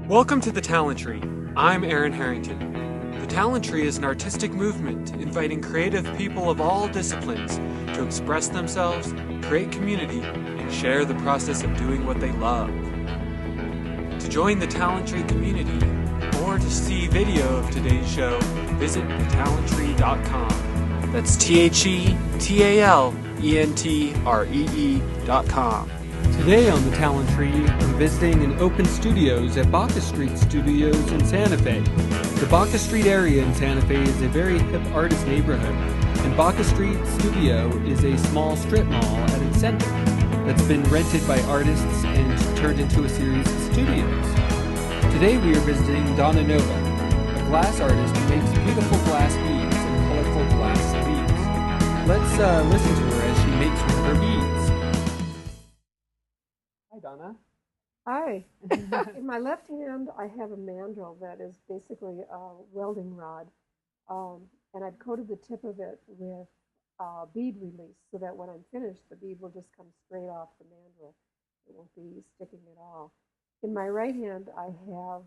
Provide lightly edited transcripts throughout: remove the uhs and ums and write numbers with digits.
Welcome to the Talent Tree. I'm Aaron Harrington. The Talent Tree is an artistic movement inviting creative people of all disciplines to express themselves, create community, and share the process of doing what they love. To join the Talent Tree community or to see video of today's show, visit theTALENTree.com. That's TheTALENTree.com. Today on the Talent Tree, I'm visiting an open studios at Baca Street Studios in Santa Fe. The Baca Street area in Santa Fe is a very hip artist neighborhood, and Baca Street Studio is a small strip mall at its center that's been rented by artists and turned into a series of studios. Today we are visiting Donna Nova, a glass artist who makes beautiful glass beads and colorful glass leaves. Let's listen to her as she makes one of her beads. Hi, Donna. Hi. In my left hand, I have a mandrel that is basically a welding rod, and I've coated the tip of it with bead release so that when I'm finished, the bead will just come straight off the mandrel. It won't be sticking at all. In my right hand, I have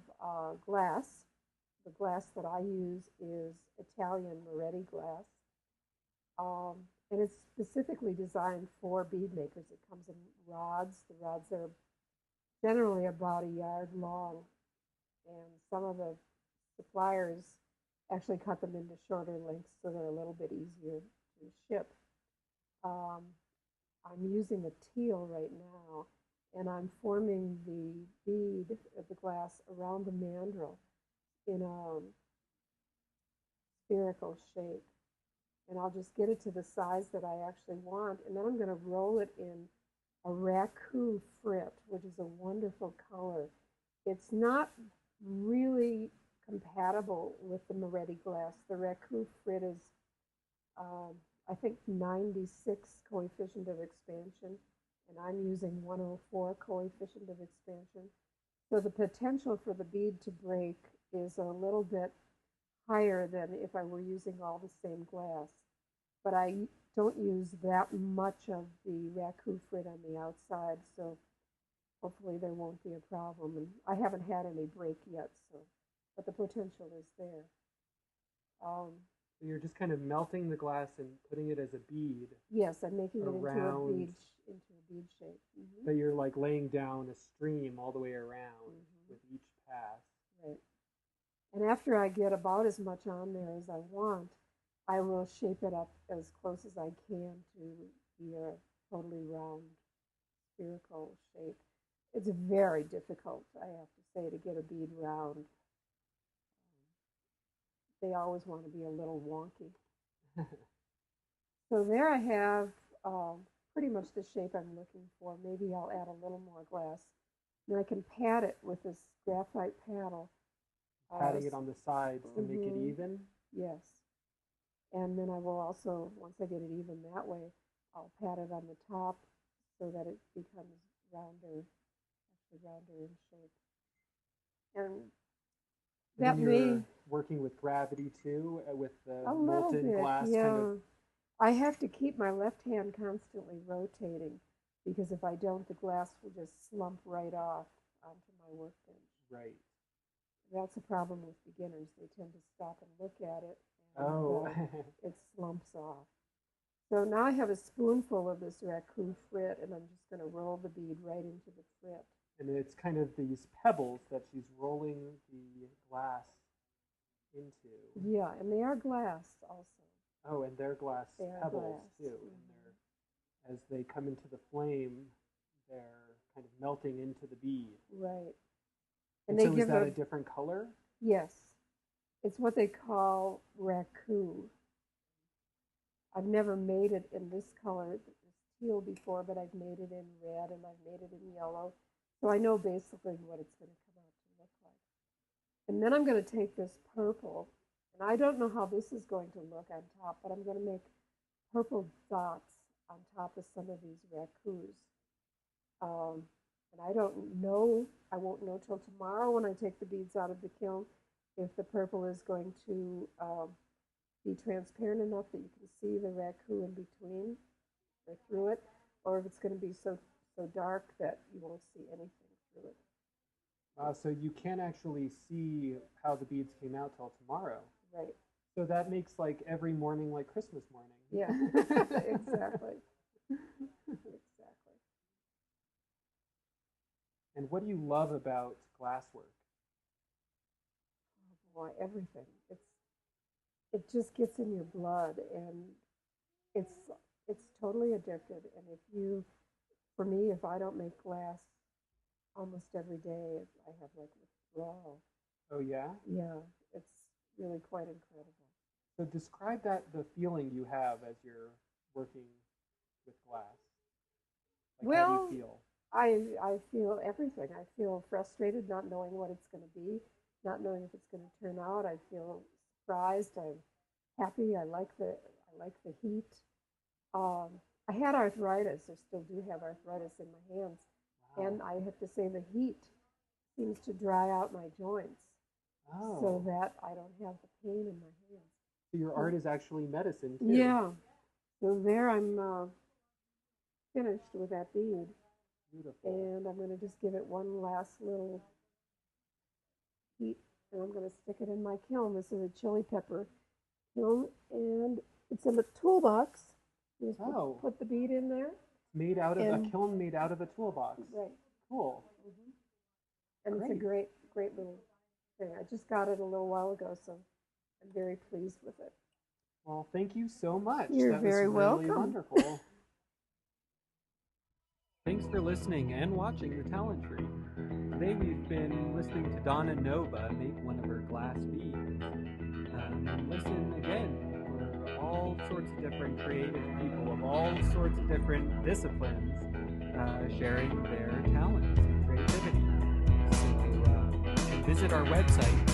glass. The glass that I use is Italian Moretti glass, and it's specifically designed for bead makers. It comes in rods. The rods are generally about a yard long, and some of the suppliers actually cut them into shorter lengths so they're a little bit easier to ship. I'm using a teal right now, and I'm forming the bead of the glass around the mandrel in a spherical shape. And I'll just get it to the size that I actually want, and then I'm going to roll it in a raku frit, which is a wonderful color. It's not really compatible with the Moretti glass. The raku frit is, I think, 96 coefficient of expansion, and I'm using 104 coefficient of expansion. So the potential for the bead to break is a little bit higher than if I were using all the same glass. But I don't use that much of the raku frit on the outside, so hopefully there won't be a problem. And I haven't had any break yet, but the potential is there. So you're just kind of melting the glass and putting it as a bead. Yes, I'm making it into a bead shape. Mm-hmm. But you're like laying down a stream all the way around with each pass. Right. And after I get about as much on there as I want, I will shape it up as close as I can to be a totally round, spherical shape. It's very difficult, I have to say, to get a bead round. They always want to be a little wonky. So there I have pretty much the shape I'm looking for. Maybe I'll add a little more glass. And I can pad it with this graphite paddle. Patting it on the sides to make it even? Yes. And then I will also, once I get it even that way, I'll pat it on the top so that it becomes rounder in shape. And that may working with gravity too, with the a molten little bit, glass yeah. kind of. I have to keep my left hand constantly rotating because if I don't, the glass will just slump right off onto my workbench. Right. That's a problem with beginners. They tend to stop and look at it. Oh. It slumps off. So now I have a spoonful of this raku frit, and I'm just going to roll the bead right into the frit. And it's kind of these pebbles that she's rolling the glass into. Yeah, and they are glass also. Oh, and they're glass pebbles too. Mm-hmm. And as they come into the flame, they're kind of melting into the bead. Right. And so is that a different color? Yes. It's what they call raku. I've never made it in this color, this teal, before, but I've made it in red and I've made it in yellow. So I know basically what it's going to come out to look like. And then I'm going to take this purple, and I don't know how this is going to look on top, but I'm going to make purple dots on top of some of these rakus. And I don't know, I won't know till tomorrow when I take the beads out of the kiln if the purple is going to be transparent enough that you can see the raku in between or through it, or if it's going to be so dark that you won't see anything through it. So you can't actually see how the beads came out till tomorrow. Right. So that makes like every morning like Christmas morning. Yeah, exactly. Exactly. And what do you love about glasswork? Oh boy, everything. It just gets in your blood, and it's it's totally addicted. And if you, for me, if I don't make glass almost every day, I have like withdrawal. Oh yeah? Yeah, it's really quite incredible. So describe the feeling you have as you're working with glass. Like how do Well, you feel? I feel everything. I feel frustrated, not knowing what it's going to be, not knowing if it's going to turn out. I feel surprised. I'm happy. I like the heat. Um, I had arthritis, or still do have arthritis in my hands, Wow. and I have to say the heat seems to dry out my joints, so Oh. that I don't have the pain in my hands. So your art is actually medicine too. Yeah. So there, I'm finished with that bead. Beautiful. And I'm going to just give it one last little heat, and I'm going to stick it in my kiln. This is a chili pepper kiln, and it's in the toolbox. You just put the bead in there. Made out of a kiln made out of a toolbox. Right. Cool. And it's a great little thing. I just got it a little while ago, so I'm very pleased with it. Well, thank you so much. You're very welcome. welcome. Wonderful. Thanks for listening and watching The Talent Tree. Today we've been listening to Donna Nova make one of her glass beads. Listen again for all sorts of different creative people of all sorts of different disciplines sharing their talents and creativity. So visit our website,